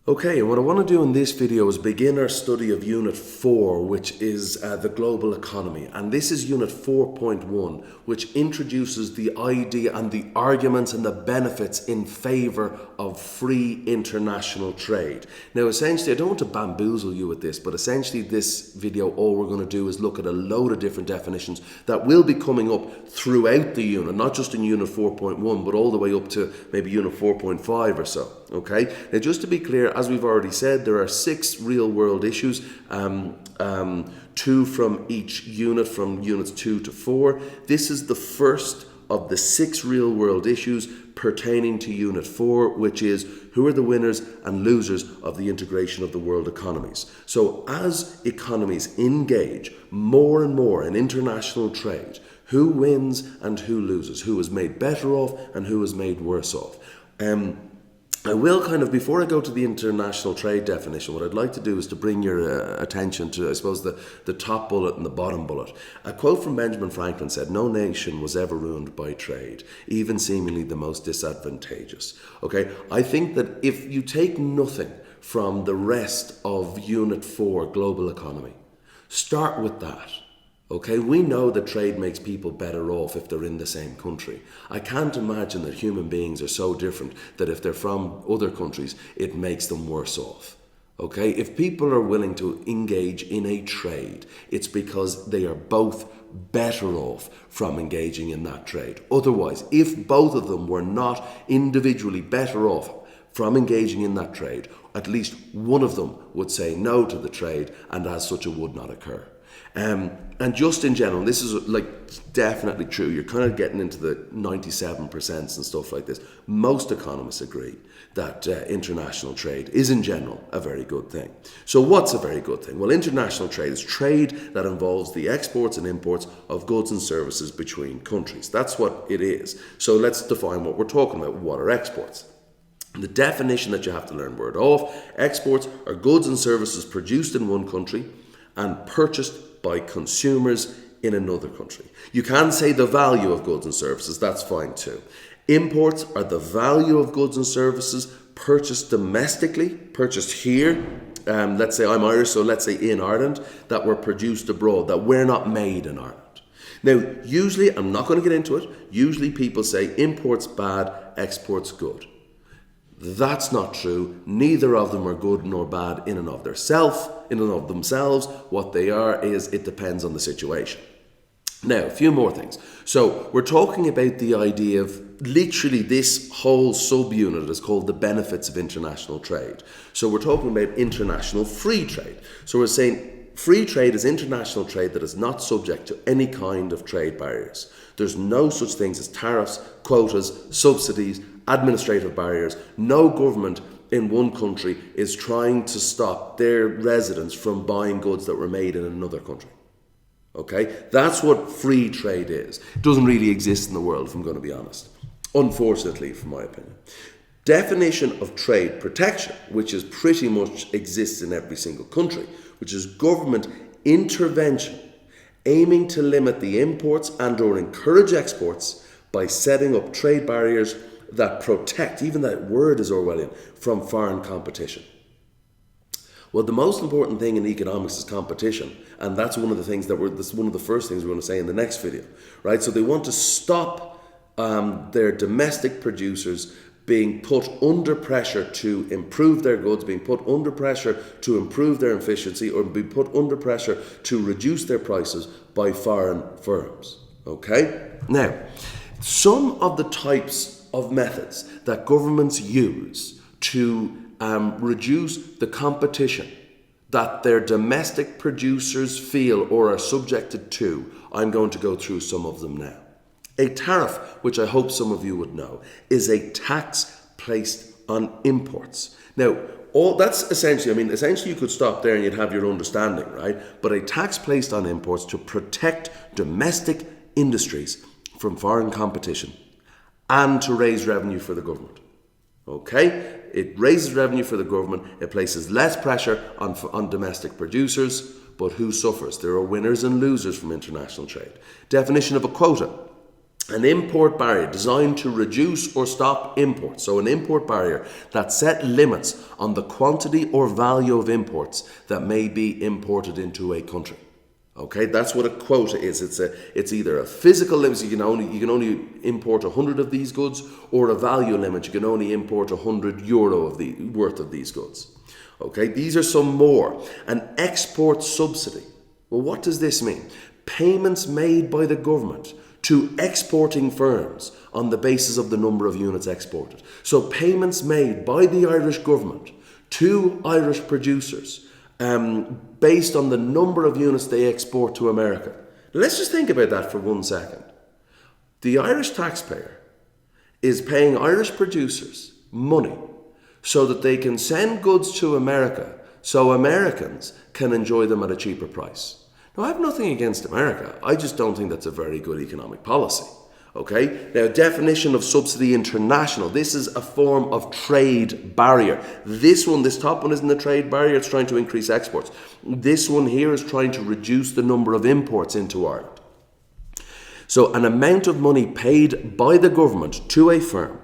Okay, and what I want to do in this video is begin our study of Unit 4, which is the global economy. And this is Unit 4.1, which introduces the idea and the arguments and the benefits in favour of free international trade. Now, essentially, I don't want to bamboozle you with this, but essentially this video, all we're going to do is look at a load of different definitions that will be coming up throughout the unit, not just in Unit 4.1, but all the way up to maybe Unit 4.5 or so. Okay, now just to be clear, as we've already said, there are 6 real world issues, 2 from each unit, from units 2 to 4. This is the first of the 6 real world issues pertaining to Unit 4, which is who are the winners and losers of the integration of the world economies. So as economies engage more and more in international trade, who wins and who loses, who is made better off and who is made worse off. I will before I go to the international trade definition, what I'd like to do is to bring your attention to, I suppose, the top bullet and the bottom bullet. A quote from Benjamin Franklin said, "No nation was ever ruined by trade, even seemingly the most disadvantageous." Okay, I think that if you take nothing from the rest of Unit 4, global economy, start with that. Okay, we know that trade makes people better off if they're in the same country. I can't imagine that human beings are so different that if they're from other countries, it makes them worse off. Okay, if people are willing to engage in a trade, it's because they are both better off from engaging in that trade. Otherwise, if both of them were not individually better off from engaging in that trade, at least one of them would say no to the trade, and as such it would not occur. And just in general, this is definitely true. You're kind of getting into the 97% and stuff like this. Most economists agree that international trade is in general a very good thing. So what's a very good thing? Well, international trade is trade that involves the exports and imports of goods and services between countries. That's what it is. So let's define what we're talking about. What are exports? The definition that you have to learn word off: exports are goods and services produced in one country and purchased by consumers in another country. You can say the value of goods and services, that's fine too. Imports are the value of goods and services purchased domestically, purchased here, let's say I'm Irish, so let's say in Ireland, that were produced abroad, that were not made in Ireland. Now, usually, I'm not going to get into it, usually people say imports bad, exports good. That's not true. Neither of them are good nor bad in and of themselves. What they are is it depends on the situation. Now, a few more things. So we're talking about the idea of literally this whole subunit is called the benefits of international trade. So we're talking about international free trade. So we're saying free trade is international trade that is not subject to any kind of trade barriers. There's no such things as tariffs, quotas, subsidies, administrative barriers. No government in one country is trying to stop their residents from buying goods that were made in another country. Okay? That's what free trade is. It doesn't really exist in the world, if I'm going to be honest. Unfortunately, from my opinion. Definition of trade protection, which is pretty much exists in every single country, which is government intervention aiming to limit the imports and or encourage exports by setting up trade barriers that protect, even that word is Orwellian, from foreign competition. Well, the most important thing in economics is competition, and that's one of the things that's one of the first things we're going to say in the next video, right? So they want to stop their domestic producers being put under pressure to improve their goods, being put under pressure to improve their efficiency, or be put under pressure to reduce their prices by foreign firms. Okay? Now, some of the types of methods that governments use to reduce the competition that their domestic producers feel or are subjected to, I'm going to go through some of them now. A tariff, which I hope some of you would know, is a tax placed on imports. Now, essentially you could stop there and you'd have your understanding, right? But a tax placed on imports to protect domestic industries from foreign competition and to raise revenue for the government. Okay? It raises revenue for the government, it places less pressure on domestic producers, but who suffers? There are winners and losers from international trade. Definition of a quota. An import barrier designed to reduce or stop imports. So an import barrier that set limits on the quantity or value of imports that may be imported into a country. Okay, that's what a quota is. It's either a physical limit, so you can only import 100 of these goods, or a value limit, you can only import €100 worth of these goods. Okay, these are some more. An export subsidy. Well, what does this mean? Payments made by the government to exporting firms on the basis of the number of units exported. So payments made by the Irish government to Irish producers based on the number of units they export to America. Let's just think about that for 1 second. The Irish taxpayer is paying Irish producers money so that they can send goods to America so Americans can enjoy them at a cheaper price. Now, I have nothing against America. I just don't think that's a very good economic policy. Okay? Now, definition of subsidy international. This is a form of trade barrier. This top one isn't a trade barrier. It's trying to increase exports. This one here is trying to reduce the number of imports into Ireland. So an amount of money paid by the government to a firm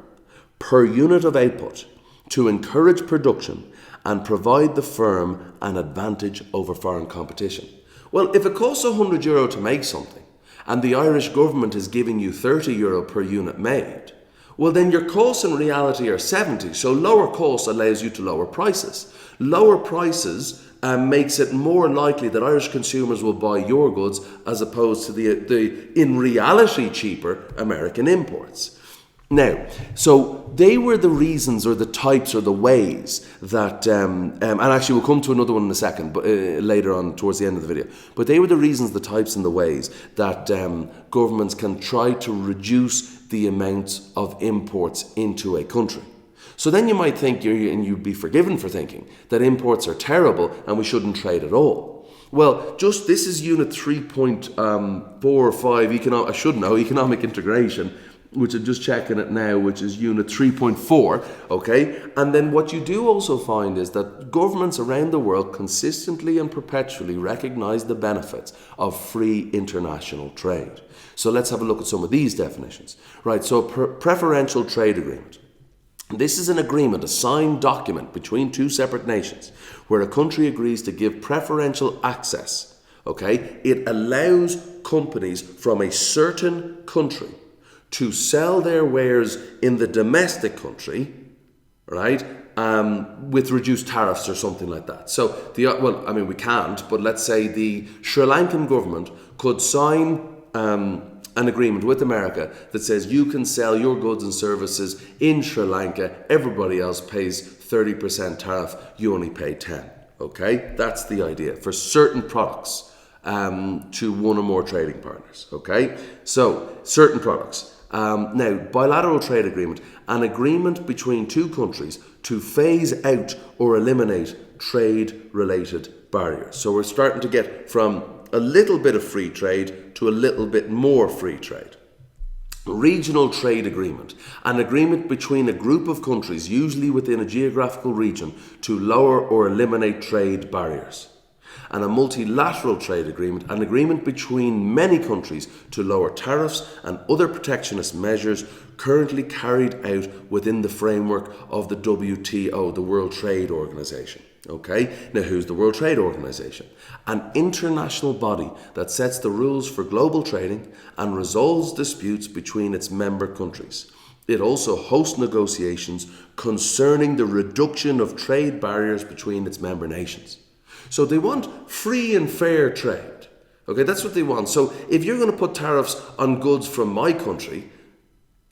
per unit of output to encourage production and provide the firm an advantage over foreign competition. Well, if it costs €100 to make something, and the Irish government is giving you €30 per unit made, well then your costs in reality are 70, so lower costs allows you to lower prices. Lower prices makes it more likely that Irish consumers will buy your goods as opposed to the in reality cheaper American imports. Now, so they were the reasons or the types or the ways that, and actually we'll come to another one in a second, but later on towards the end of the video, but they were the reasons, the types and the ways that governments can try to reduce the amounts of imports into a country. So then you might think, and you'd be forgiven for thinking, that imports are terrible and we shouldn't trade at all. Well, this is Unit 3.4 or 5, Economic Integration, which I'm just checking it now, which is Unit 3.4, okay? And then what you do also find is that governments around the world consistently and perpetually recognize the benefits of free international trade. So let's have a look at some of these definitions. Right, so preferential trade agreement. This is an agreement, a signed document between two separate nations, where a country agrees to give preferential access, okay? It allows companies from a certain country to sell their wares in the domestic country, right, with reduced tariffs or something like that. So, we can't, but let's say the Sri Lankan government could sign an agreement with America that says you can sell your goods and services in Sri Lanka, everybody else pays 30% tariff, you only pay 10, okay? That's the idea for certain products to one or more trading partners, okay? So, certain products. Now, bilateral trade agreement, an agreement between two countries to phase out or eliminate trade-related barriers. So we're starting to get from a little bit of free trade to a little bit more free trade. Regional trade agreement, an agreement between a group of countries, usually within a geographical region, to lower or eliminate trade barriers. And a multilateral trade agreement, an agreement between many countries to lower tariffs and other protectionist measures currently carried out within the framework of the WTO, the World Trade Organization. Okay, now who's the World Trade Organization? An international body that sets the rules for global trading and resolves disputes between its member countries. It also hosts negotiations concerning the reduction of trade barriers between its member nations. So they want free and fair trade. Okay, that's what they want. So if you're going to put tariffs on goods from my country,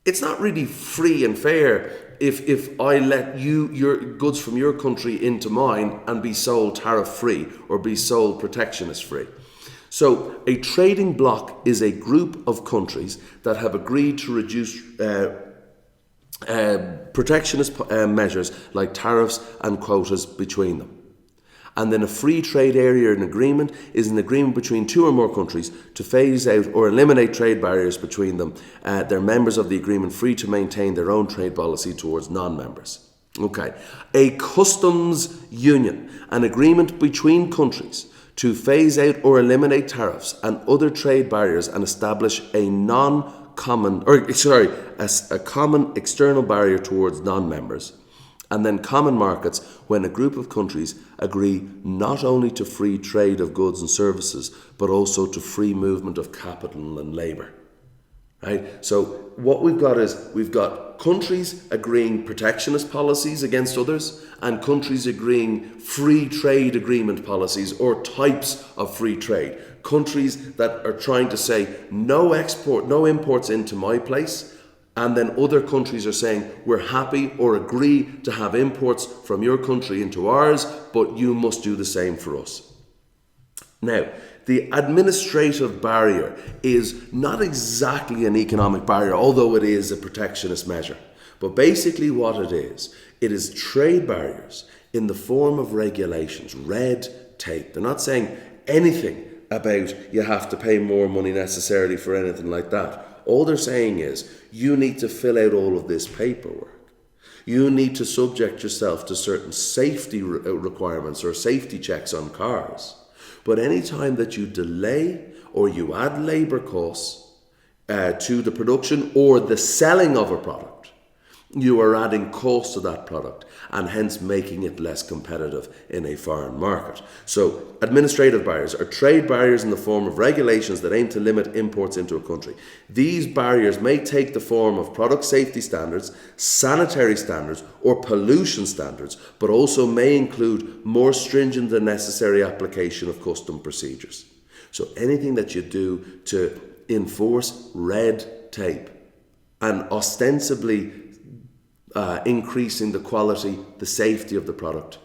it's not really free and fair if I let your goods from your country into mine and be sold tariff free or be sold protectionist free. So a trading bloc is a group of countries that have agreed to reduce protectionist measures like tariffs and quotas between them. And then a free trade area or an agreement is an agreement between two or more countries to phase out or eliminate trade barriers between them. They're members of the agreement free to maintain their own trade policy towards non-members. Okay. A customs union, an agreement between countries to phase out or eliminate tariffs and other trade barriers and establish a non a common external barrier towards non-members, and then common markets when a group of countries agree not only to free trade of goods and services, but also to free movement of capital and labour. Right? So what we've got countries agreeing protectionist policies against others, and countries agreeing free trade agreement policies or types of free trade. Countries that are trying to say no imports into my place, and then other countries are saying we're happy or agree to have imports from your country into ours, but you must do the same for us. Now, the administrative barrier is not exactly an economic barrier, although it is a protectionist measure. But basically what it is trade barriers in the form of regulations, red tape. They're not saying anything about you have to pay more money necessarily for anything like that. All they're saying is you need to fill out all of this paperwork. You need to subject yourself to certain safety requirements or safety checks on cars. But any time that you delay or you add labour costs to the production or the selling of a product, you are adding cost to that product and hence making it less competitive in a foreign market. So administrative barriers are trade barriers in the form of regulations that aim to limit imports into a country. These barriers may take the form of product safety standards, sanitary standards, or pollution standards, but also may include more stringent than necessary application of custom procedures. So anything that you do to enforce red tape and ostensibly increasing the quality, the safety of the product,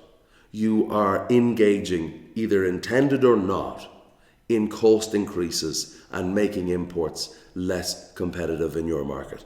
you are engaging, either intended or not, in cost increases and making imports less competitive in your market.